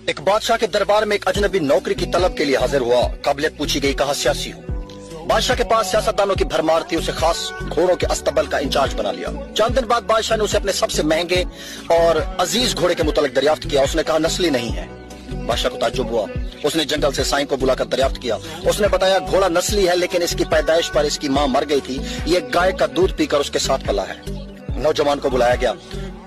ایک بادشاہ کے دربار میں ایک اجنبی نوکری کی طلب کے لیے حاضر ہوا. قابلیت پوچھی گئی, کہا سیاسی ہوں. بادشاہ کے پاس سیاستدانوں کی بھرمار تھی. اسے خاص گھوڑوں کے استبل کا انچارج بنا لیا. چند دن بعد بادشاہ نے اسے اپنے سب سے مہنگے اور عزیز گھوڑے کے متعلق دریافت کیا. اس نے کہا نسلی نہیں ہے. بادشاہ کو تعجب ہوا. اس نے جنگل سے سائیں کو بلا کر دریافت کیا. اس نے بتایا گھوڑا نسلی ہے, لیکن اس کی پیدائش پر اس کی ماں مر گئی تھی. یہ گائے کا دودھ پی کر اس کے ساتھ پلا ہے. نوجوان کو بلایا گیا.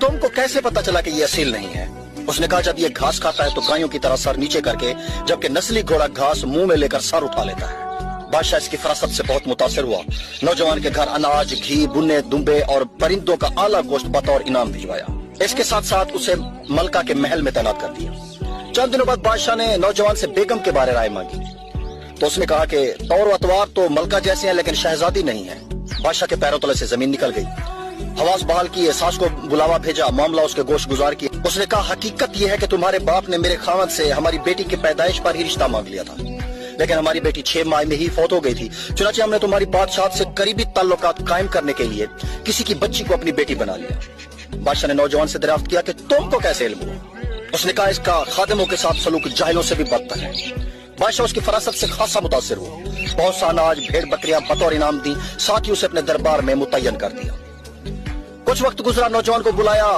تم کو کیسے پتا چلا کہ یہ اصیل نہیں ہے؟ اس نے کہا جب یہ گھاس کھاتا ہے تو گایوں کی طرح سر نیچے کر کے, جبکہ نسلی گھوڑا گھاس منہ میں لے کر سر اٹھا لیتا ہے. بادشاہ اس کی فراست سے بہت متاثر ہوا. نوجوان کے گھر اناج, گھی, بنے, دمبے اور پرندوں کا اعلیٰ گوشت بطور انعام بھجوایا. اس کے ساتھ ساتھ اسے ملکہ کے محل میں تعینات کر دیا. چند دنوں بعد بادشاہ نے نوجوان سے بیگم کے بارے رائے مانگی تو اس نے کہا کہ طور و اطوار تو ملکہ جیسے ہیں لیکن شہزادی نہیں ہے. بادشاہ کے پیروں تلے سے زمین نکل گئی. حواس بحال کیے, ساس کو بلاوا بھیجا, معاملہ اس کے گوش گزار کیا. اس نے کہا حقیقت یہ ہے کہ تمہارے باپ نے میرے خاوند سے ہماری بیٹی کی پیدائش پر ہی رشتہ مانگ لیا تھا, لیکن ہماری بیٹی 6 ماہ میں ہی فوت ہو گئی تھی. چنانچہ ہم نے تمہاری بادشاہت سے قریبی تعلقات قائم کرنے کے لیے کسی کی بچی کو اپنی بیٹی بنا لیا. بادشاہ نے نوجوان سے دریافت کیا کہ تم کو کیسے علم ہوا؟ اس نے کہا اس کا خادموں کے ساتھ سلوک جاہلوں سے بھی بدتر ہے. بادشاہ اس کی فراست سے خاصا متاثر ہوا. بہت سا اناج, بھیڑ بکریاں بطور انعام دی, ساتھ ہی اسے اپنے دربار میں متعین کر دیا. کچھ وقت گزرا, نوجوان کو بلایا,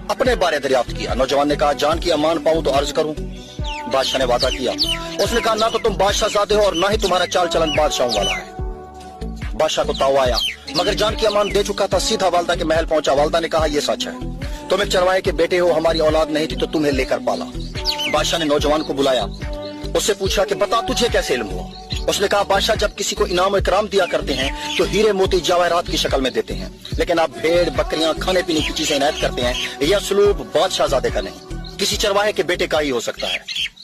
اپنے بارے دریافت کیا. نوجوان نے کہا جان کی امان پاؤں تو عرض کروں. بادشاہ نے وعدہ کیا. اس نے کہا نہ تو تم بادشاہ زادے ہو اور نہ ہی تمہارا چال چلن بادشاہوں والا ہے. بادشاہ کو تاؤ آیا, مگر جان کی امان دے چکا تھا. سیدھا والدہ کے محل پہنچا. والدہ نے کہا یہ سچ ہے, تم ایک چرواہے کے بیٹے ہو, ہماری اولاد نہیں تھی تو تمہیں لے کر پالا. بادشاہ نے نوجوان کو بلایا. اس سے پوچھا کہ بتا تجھے کیسے علم ہوا؟ اس نے کہا بادشاہ جب کسی کو انعام و اکرام دیا کرتے ہیں تو ہیرے موتی جواہرات کی شکل میں دیتے ہیں, لیکن آپ بھیڑ بکریاں کھانے پینے کی چیزیں عنایت کرتے ہیں. یہ سلوک بادشاہ زادے کا نہیں, کسی چرواہے کے بیٹے کا ہی ہو سکتا ہے.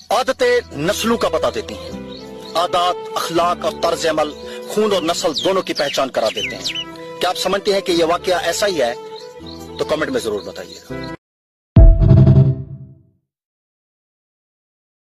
عادتیں نسلوں کا بتا دیتی ہیں. عادات, اخلاق اور طرز عمل خون اور نسل دونوں کی پہچان کرا دیتے ہیں. کیا آپ سمجھتے ہیں کہ یہ واقعہ ایسا ہی ہے؟ تو کمنٹ میں ضرور بتائیے گا.